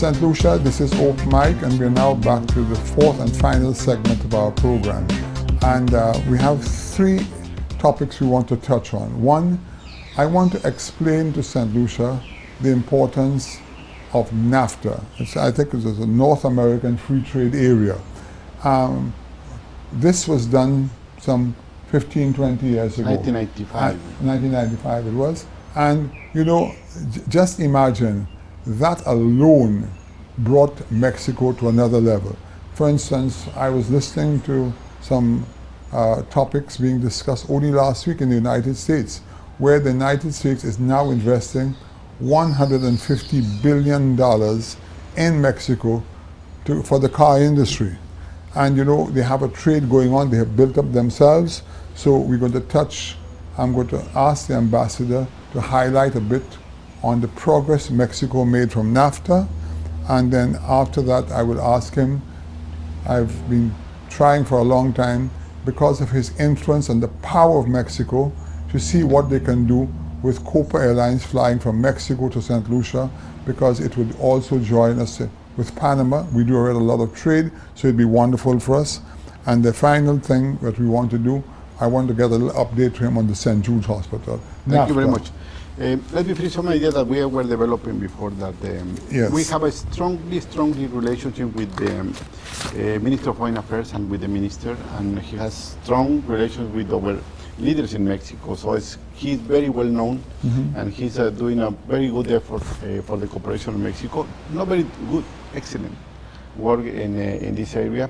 St. Lucia, this is Oak Mike, and we're now back to the fourth and final segment of our program. And we have three topics we want to touch on. One, I want to explain to St. Lucia the importance of NAFTA. I think it's a North American free trade area. This was done some 15, 20 years ago. 1995. 1995 it was. And you know, just imagine that alone brought Mexico to another level. For instance, I was listening to some topics being discussed only last week in the United States, where the United States is now investing $150 billion in Mexico for the car industry. And you know, they have a trade going on, they have built up themselves. So we're going to I'm going to ask the ambassador to highlight a bit on the progress Mexico made from NAFTA. And then after that, I will ask him, I've been trying for a long time, because of his influence and the power of Mexico, to see what they can do with Copa Airlines flying from Mexico to St. Lucia, because it would also join us with Panama. We do already a lot of trade, so it'd be wonderful for us. And the final thing that we want to do, I want to get a little update to him on the St. Jude's Hospital. Thank you very much. Let me finish some idea that we were developing before that. Yes. We have a strongly relationship with the Minister of Foreign Affairs and with the Minister, and he has strong relations with our leaders in Mexico. So he's very well known, and he's doing a very good effort for the cooperation in Mexico. Not very good, excellent work in this area.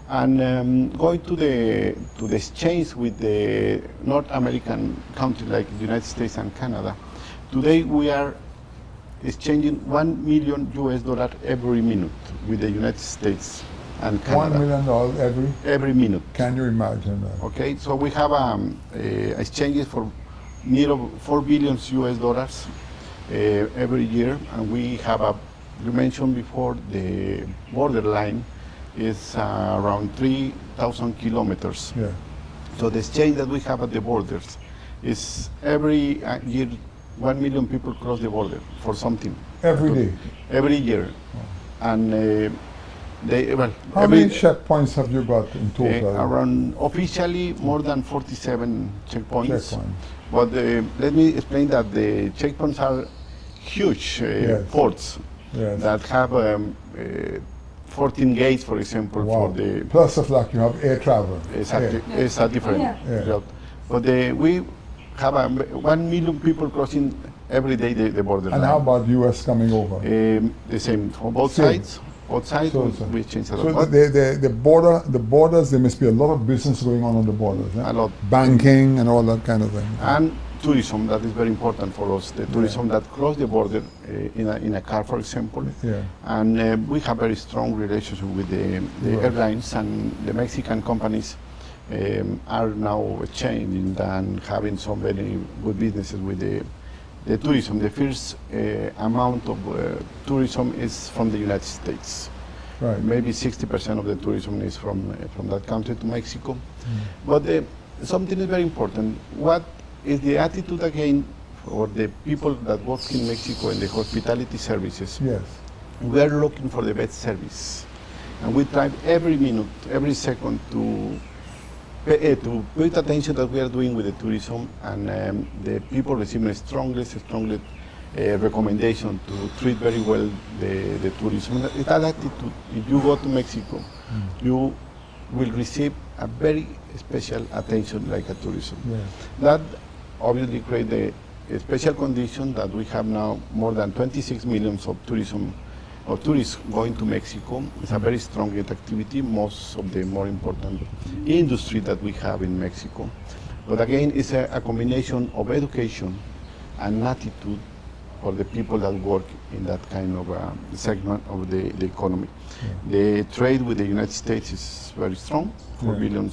And going to the exchange with the North American countries like the United States and Canada, today we are exchanging $1 million every minute with the United States and Canada. $1 million every minute. Can you imagine that? Okay, so we have exchanges for near $4 billion every year, and we have you mentioned before, the borderline is around 3,000 kilometers. Yeah. So the exchange that we have at the borders is every year 1 million people cross the border for something. Every day? Every year. Oh. And how many checkpoints have you got in total? Around officially more than 47 checkpoints. But let me explain that the checkpoints are huge ports that have 14 gates, for example. Wow. For the plus of luck, you have air travel. Exactly, it's a different route. But we have 1 million people crossing every day the border. And how about U.S. coming over? The same for both sides. Both sides, we change a lot. So the borders, there must be a lot of business going on the borders. A lot. Banking and all that kind of thing. And tourism, that is very important for us. The tourism that cross the border in a car, for example. Yeah. And we have very strong relationship with the airlines, and the Mexican companies are now changing and having some very good businesses with the tourism. The first amount of tourism is from the United States. Right. Maybe 60% of the tourism is from that country to Mexico. But something is very important. What is the attitude again for the people that work in Mexico in the hospitality services? Yes. We are looking for the best service, and we try every minute, every second to pay attention that we are doing with the tourism, and the people receiving strongest recommendation to treat very well the tourism. That attitude, if you go to Mexico, you will receive a very special attention like a tourism. Yeah. That obviously create a special condition that we have now more than 26 million of tourists going to Mexico. It's a very strong activity, most of the more important industry that we have in Mexico. But again, it's a combination of education and attitude for the people that work in that kind of segment of the economy. Yeah. The trade with the United States is very strong, $4 billion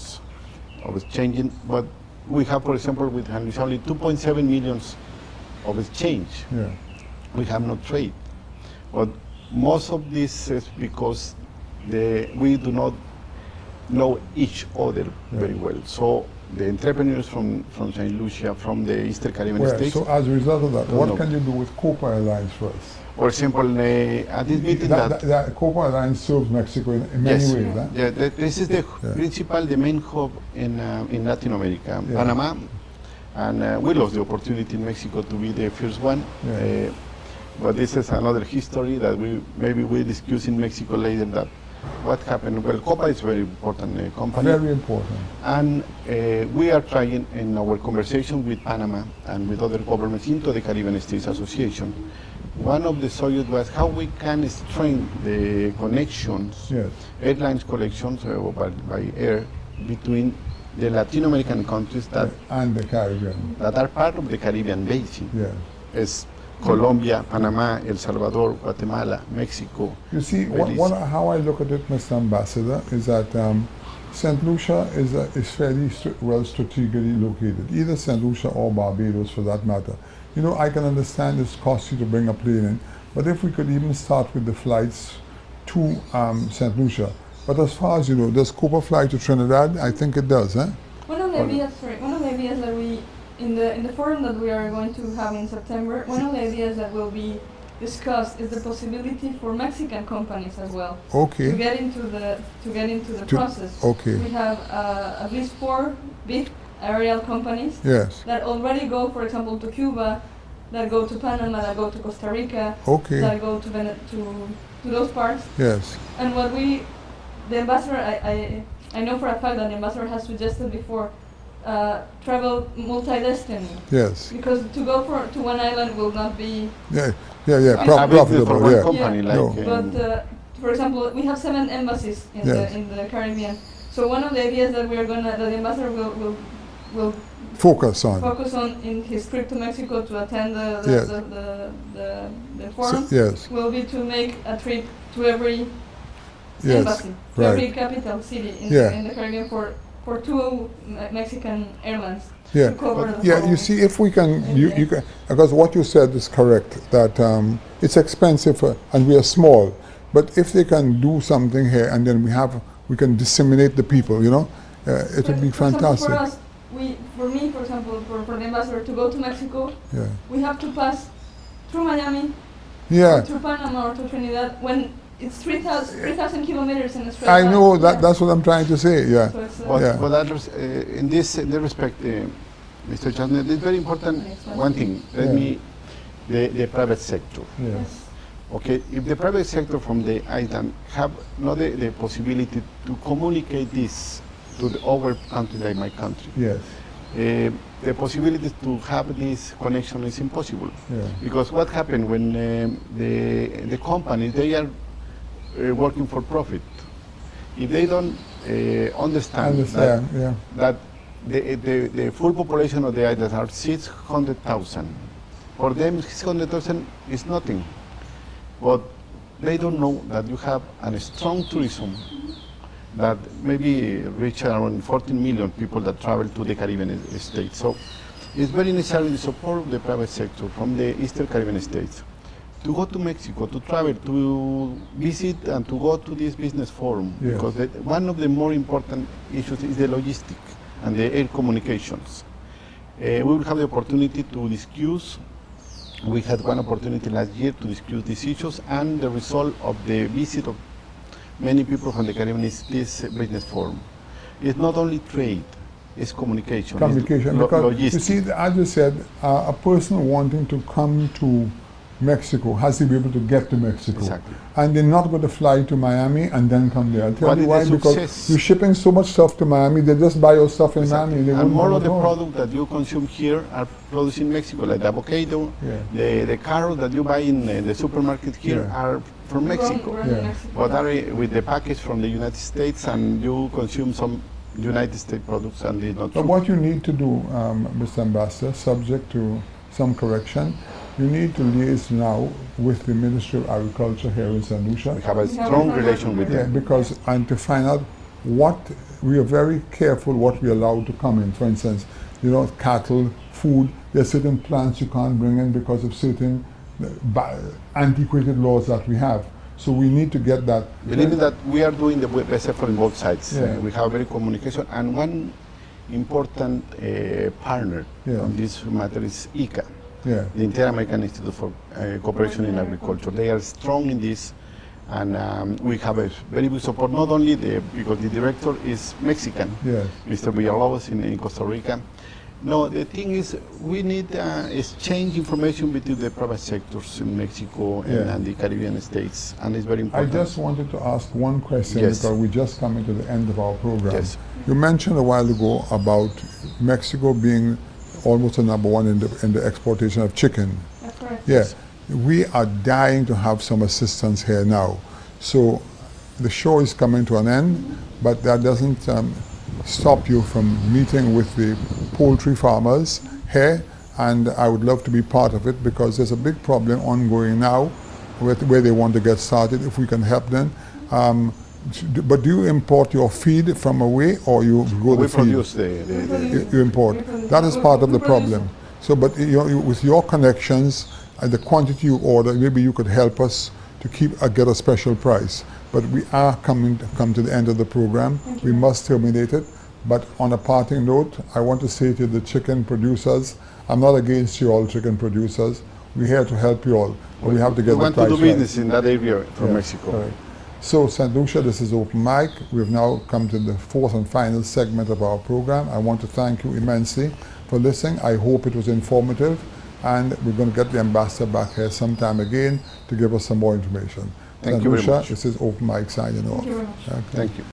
of exchanging, but we have, for example, with Henry only 2.7 million of exchange. Yeah. We have no trade. But most of this is because we do not know each other very well. So the entrepreneurs from St. Lucia, from the Eastern Caribbean Well, states. so as a result of that, what No. can you do with Copa Airlines first? For example, at this meeting That Copa Airlines serves Mexico in many yes, ways. Huh? yeah, this is the the main hub in Latin America, Yeah. Panama, and we lost the opportunity in Mexico to be the first one. Yeah. But this is another history that we discuss in Mexico later. That what happened. Well, Copa is very important company. Very important. And we are trying in our conversation with Panama and with other governments into the Caribbean States Association. One of the subjects was how we can strengthen the connections, Yes. airlines connections by air between the Latin American countries And the Caribbean. that are part of the Caribbean basin. Yes. As Colombia, Panama, El Salvador, Guatemala, Mexico. You see, Belize. how I look at it, Mr. Ambassador, is that St. Lucia is fairly well strategically located, either St. Lucia or Barbados for that matter. You know, I can understand it's costly to bring a plane in, but if we could even start with the flights to St. Lucia. But as far as you know, does Copa fly to Trinidad? I think it does, eh? One of the ideas that we in the forum that we are going to have in September, one of the ideas that will be discussed is the possibility for Mexican companies as well Okay. to get into the process. Okay. We have at least 4 big aerial companies Yes. that already go, for example, to Cuba, that go to Panama, that go to Costa Rica, Okay. that go to those parts. Yes. And what the ambassador, I know for a fact that the ambassador has suggested before, travel multi-destiny. Yes. Because to go to one island will not be. Yeah. For Profitable. one Yeah. company, Yeah. No. But for example, we have 7 embassies in Yes. the Caribbean. So one of the ideas that that the ambassador will Focus on. focus on in his trip to Mexico to attend Yes. the forum Yes. will be to make a trip to every Yes. embassy, to Right. every capital city Yeah. in the Caribbean for 2 Mexican airlines Yeah. to cover the Yeah, whole. you see, if we can, you can, because what you said is correct, that it's expensive and we are small, but if they can do something here and then we can disseminate the people, you know, it would be For example, fantastic. for us, for me, for example, for the ambassador to go to Mexico, Yeah. we have to pass through Miami, Yeah, or through Panama, or to Trinidad, when it's 3,000 kilometers in a straight I line. know Yeah. that's what I'm trying to say, yeah. So it's, But, Yeah. but in this respect, Mr. Chairman, it's very important. One thing, the private sector. Yeah. yes. Okay, if the private sector from the island have not the possibility to communicate this to the other country like my country, Yes, the possibility to have this connection is impossible. yeah, Because what happened when the companies, they are working for profit. If they don't understand yeah, that the full population of the island are 600,000, for them 600,000 is nothing. But they don't know that you have a strong tourism that maybe reach around 14 million people that travel to the Caribbean states. So it's very necessary the support of the private sector from the Eastern Caribbean states to go to Mexico, to travel, to visit and to go to this business forum. Yes. Because one of the more important issues is the logistics and the air communications. We will have the opportunity to discuss. We had one opportunity last year to discuss these issues, and the result of the visit of many people from the Caribbean is this business forum. It's not only trade, it's communication. communication, It's because logistics. you see, as you said, a person wanting to come to Mexico has to be able to get to Mexico. Exactly. And they're not going to fly to Miami and then come there. I'll tell What you is why, the because success? you're shipping so much stuff to Miami, they just buy your stuff in Exactly. Miami. They And wouldn't more come of the at all. products that you consume here are produced in Mexico, like the avocado, Yeah. the carrots that you buy in the supermarket here Yeah. are from Mexico. Grown in Yeah. Mexico. But are with the package from the United States, and you consume some United States products, and it's not But true. what you need to do, Mr. Ambassador, subject to some correction, you need to liaise now with the Ministry of Agriculture here in St. Lucia. We have a We have strong a- relation with Yeah, them. because, and to find out what, we are very careful what we allow to come in. For instance, you know, cattle, food, there are certain plants you can't bring in because of certain antiquated laws that we have. So we need to get that. Believe me that we are doing the best effort on both sides. Yeah. We have very communication, and one important partner Yeah. on this matter is ICA, Yeah. the Inter-American Institute for Cooperation in Agriculture. They are strong in this, and we have a very good support, not only because the director is Mexican, Yes. Mr. Villalobos in Costa Rica. No, the thing is, we need exchange information between the private sectors in Mexico Yeah. and the Caribbean states, and it's very I important. just wanted to ask one question Yes. because we just coming to the end of our program. Yes. You mentioned a while ago about Mexico being almost the number one in the exportation of chicken. That's correct. Yeah, we are dying to have some assistance here now. So the show is coming to an end, but that doesn't stop you from meeting with the poultry farmers here, and I would love to be part of it because there's a big problem ongoing now where they want to get started, if we can help them. But do you import your feed from away, or you grow We the feed? produce You import. That is part of the problem. So, but with your connections and the quantity you order, maybe you could help us to get a special price. But we are come to the end of the program. We must terminate it. But on a parting note, I want to say to the chicken producers, I'm not against you all chicken producers. We're here to help you all. But we have to get we the want price to do right. business in that area from Yeah, Mexico. correct. So, St. Lucia, this is Open Mic. We've now come to the fourth and final segment of our program. I want to thank you immensely for listening. I hope it was informative, and we're going to get the ambassador back here sometime again to give us some more information. Thank St. you very Lucia, much. this is Open Mic signing off. Thank you very much. Okay. Thank you.